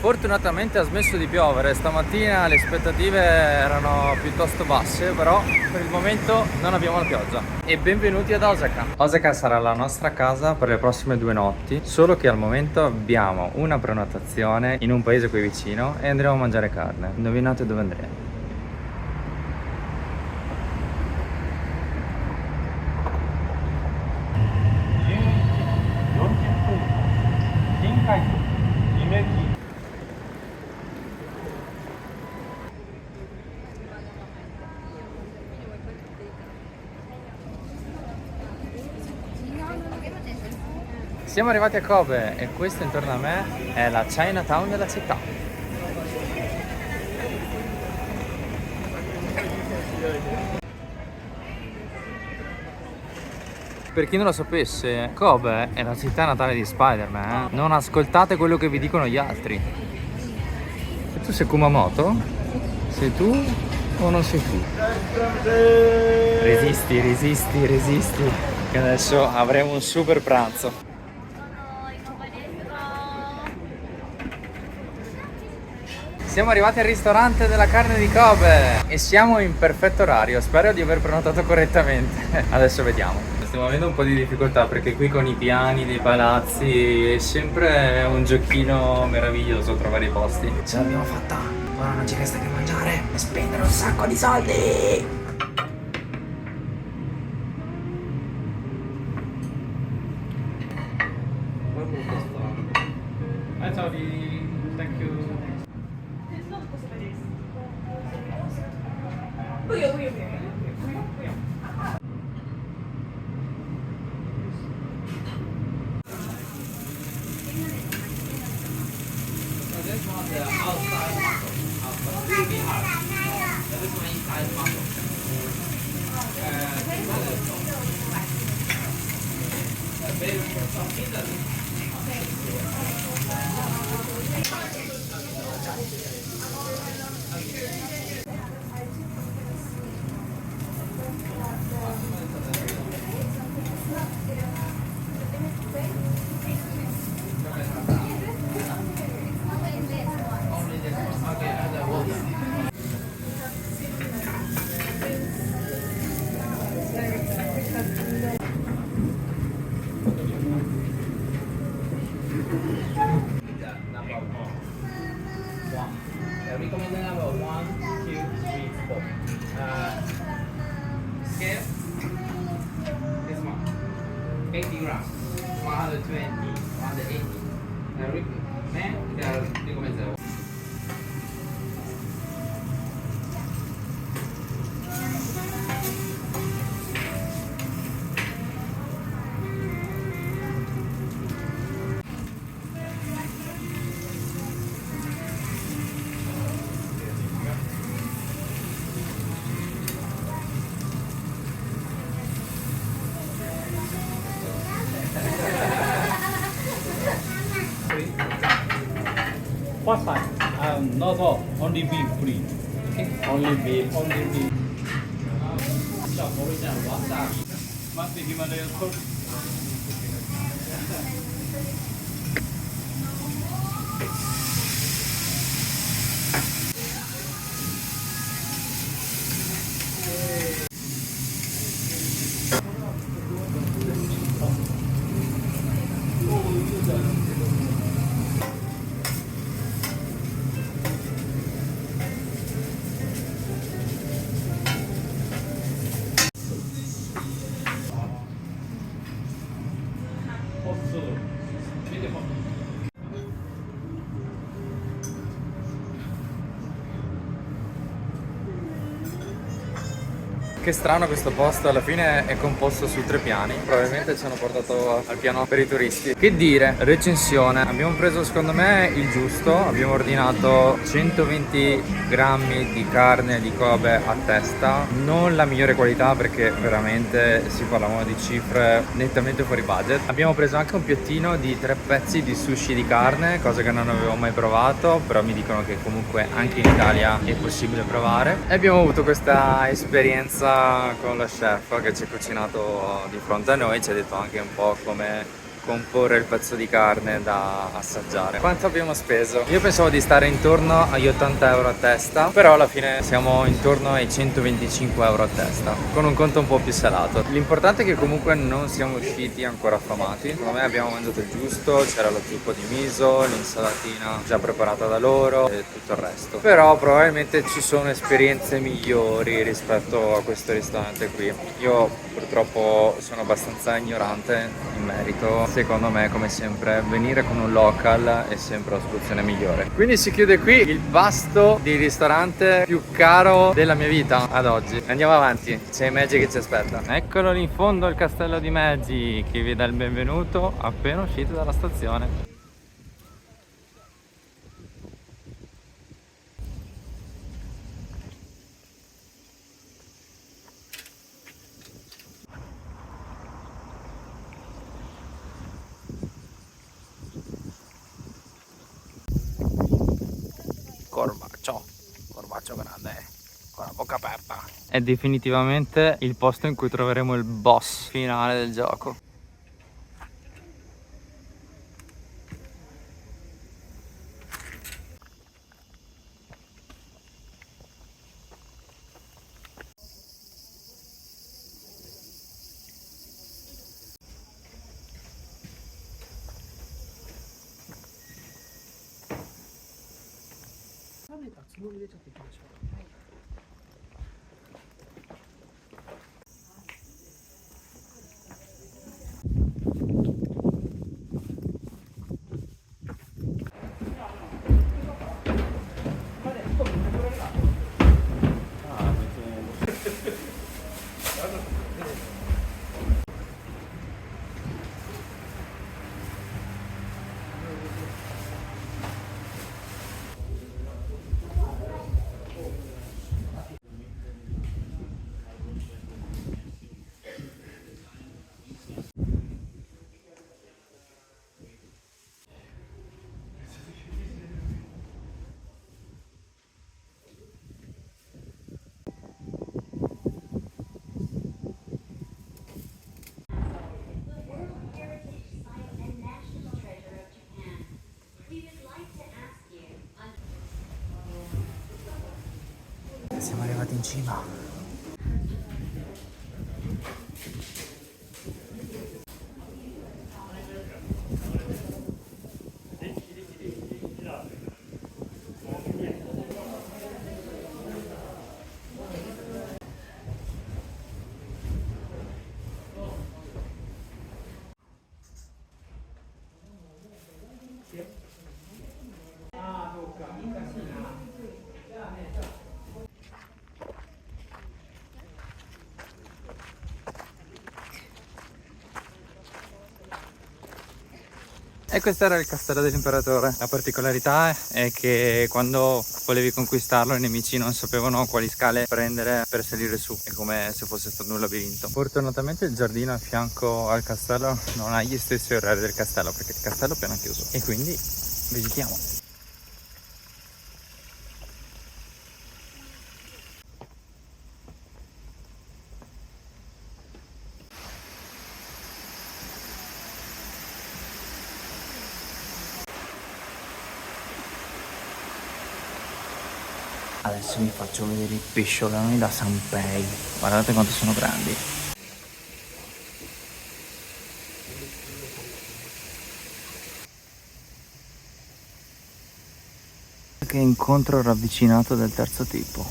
Fortunatamente ha smesso di piovere, stamattina le aspettative erano piuttosto basse, però per il momento non abbiamo la pioggia. E benvenuti ad Osaka. Osaka sarà la nostra casa per le prossime 2 notti, solo che al momento abbiamo una prenotazione in un paese qui vicino e andremo a mangiare carne. Indovinate dove andremo? Siamo arrivati a Kobe e questo intorno a me è la Chinatown della città. Per chi non lo sapesse, Kobe è la città natale di Spider-Man. Non ascoltate quello che vi dicono gli altri. E tu sei Kumamoto? Sei tu o non sei tu? Resisti, resisti, resisti. Che adesso avremo un super pranzo. Siamo arrivati al ristorante della carne di Kobe e siamo in perfetto orario, spero di aver prenotato correttamente. Adesso vediamo. Stiamo avendo un po' di difficoltà perché qui con i piani dei palazzi è sempre un giochino meraviglioso trovare i posti. Ce l'abbiamo fatta, ora non ci resta che mangiare e spendere un sacco di soldi. Thank you. Recommended number 1, 2, 3, 4. Scale. This one. 80 grams. 120. 180. Man, recommended. What time? Not all, only beef free. Okay. Only beef. Only beef. Original wasabi. Must be Himalayan salt. Che strano questo posto, alla fine è composto su 3 piani. Probabilmente ci hanno portato al piano per i turisti. Che dire, recensione. Abbiamo preso secondo me il giusto. Abbiamo ordinato 120 grammi di carne di Kobe a testa. Non la migliore qualità perché veramente si parlavano di cifre nettamente fuori budget. Abbiamo preso anche un piattino di 3 pezzi di sushi di carne, cosa che non avevo mai provato, però mi dicono che comunque anche in Italia è possibile provare. E abbiamo avuto questa esperienza con lo chef che ci ha cucinato di fronte a noi, ci ha detto anche un po' come comporre il pezzo di carne da assaggiare. Quanto abbiamo speso? Io pensavo di stare intorno agli 80 euro a testa, però alla fine siamo intorno ai 125 euro a testa, con un conto un po' più salato. L'importante è che comunque non siamo usciti ancora affamati. Secondo me abbiamo mangiato il giusto, c'era lo zucco di miso, l'insalatina già preparata da loro e tutto il resto. Però probabilmente ci sono esperienze migliori rispetto a questo ristorante qui. Io purtroppo sono abbastanza ignorante in merito. Secondo me, come sempre, venire con un local è sempre la soluzione migliore. Quindi si chiude qui il pasto di ristorante più caro della mia vita ad oggi. Andiamo avanti, c'è Meggi che ci aspetta. Eccolo lì in fondo il castello di Meggi, che vi dà il benvenuto appena uscite dalla stazione. Corvaccio grande, con la bocca aperta. È definitivamente il posto in cui troveremo il boss finale del gioco. Siamo arrivati in cima. E questo era il castello dell'imperatore. La particolarità è che quando volevi conquistarlo i nemici non sapevano quali scale prendere per salire su, è come se fosse stato un labirinto. Fortunatamente il giardino a fianco al castello non ha gli stessi orari del castello, perché il castello è appena chiuso, e quindi visitiamo. Adesso vi faccio vedere i pescioloni da Sanpei. Guardate quanto sono grandi. Che incontro ravvicinato del terzo tipo.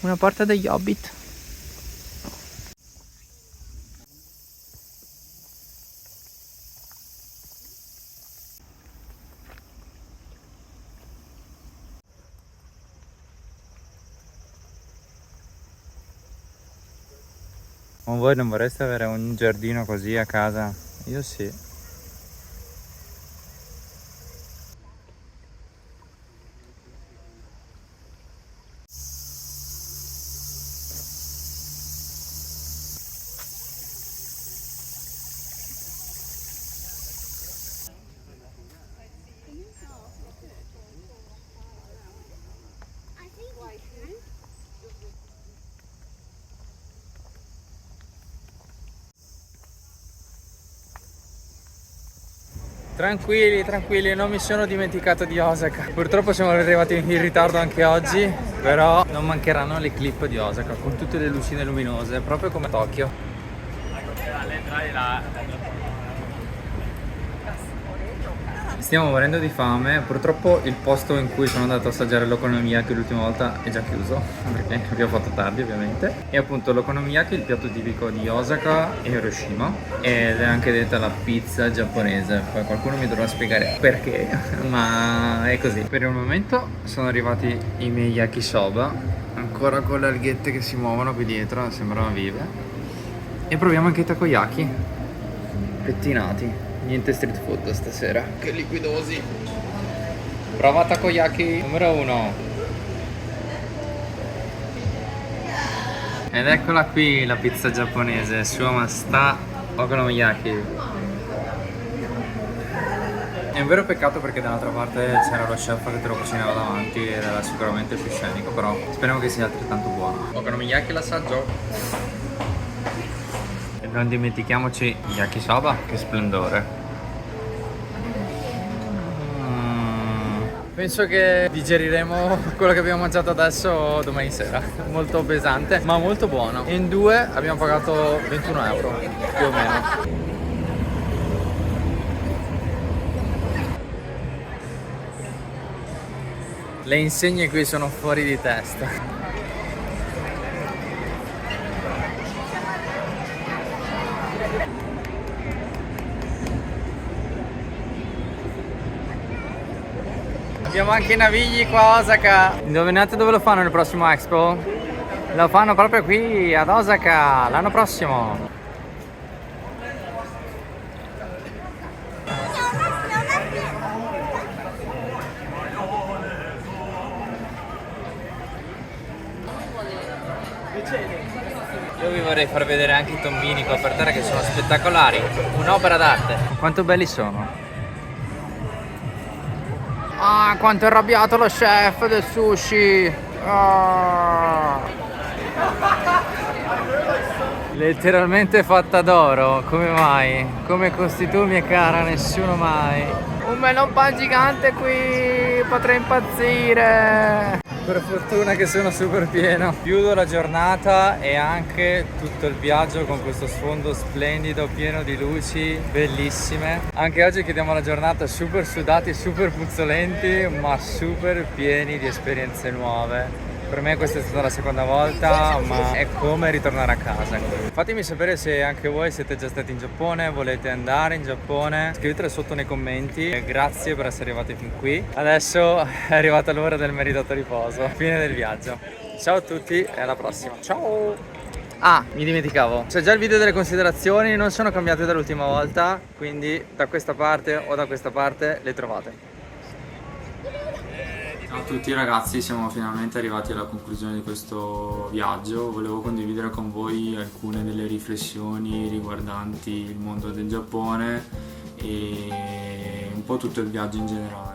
Una porta degli Hobbit. Ma voi non vorreste avere un giardino così a casa? Io sì. Tranquilli, tranquilli, non mi sono dimenticato di Osaka. Purtroppo siamo arrivati in ritardo anche oggi, però non mancheranno le clip di Osaka con tutte le lucine luminose, proprio come Tokyo. Stiamo morendo di fame, purtroppo il posto in cui sono andato a assaggiare l'okonomiyaki l'ultima volta è già chiuso, perché abbiamo fatto tardi ovviamente. E appunto l'okonomiyaki è il piatto tipico di Osaka e Hiroshima ed è anche detta la pizza giapponese. Poi qualcuno mi dovrà spiegare perché, ma è così. Per il momento sono arrivati i miei yakisoba, ancora con le alghette che si muovono qui dietro, sembrano vive. E proviamo anche i takoyaki pettinati. Niente street food stasera. Che liquidosi. Prova takoyaki numero 1. Ed eccola qui la pizza giapponese, Shumasta Okonomiyaki. È un vero peccato perché dall'altra parte c'era lo chef che te lo cucinava davanti ed era sicuramente più scenico, però speriamo che sia altrettanto buono. Okonomiyaki l'assaggio. E non dimentichiamoci gli yakisoba, che splendore. Penso che digeriremo quello che abbiamo mangiato adesso domani sera. Molto pesante, ma molto buono. In due abbiamo pagato 21 euro, più o meno. Le insegne qui sono fuori di testa. Abbiamo anche i navigli qua a Osaka. Indovinate dove lo fanno nel prossimo Expo? Lo fanno proprio qui ad Osaka l'anno prossimo. Io vi vorrei far vedere anche i tombini qua per terra che sono spettacolari. Un'opera d'arte. Quanto belli sono. Ah, quanto è arrabbiato lo chef del sushi! Ah. Letteralmente fatta d'oro, come mai? Come costi tu, mia cara, nessuno mai. Un melon pan gigante qui, potrei impazzire! Per fortuna che sono super pieno. Chiudo la giornata e anche tutto il viaggio con questo sfondo splendido, pieno di luci, bellissime. Anche oggi chiudiamo la giornata super sudati, super puzzolenti, ma super pieni di esperienze nuove. Per me questa è stata la seconda volta, ma è come ritornare a casa. Fatemi sapere se anche voi siete già stati in Giappone, volete andare in Giappone. Scrivetelo sotto nei commenti. E grazie per essere arrivati fin qui. Adesso è arrivata l'ora del meritato riposo. Fine del viaggio. Ciao a tutti e alla prossima. Ciao! Ah, mi dimenticavo. C'è già il video delle considerazioni, non sono cambiate dall'ultima volta, quindi da questa parte o da questa parte le trovate. Ciao a tutti ragazzi, siamo finalmente arrivati alla conclusione di questo viaggio. Volevo condividere con voi alcune delle riflessioni riguardanti il mondo del Giappone e un po' tutto il viaggio in generale.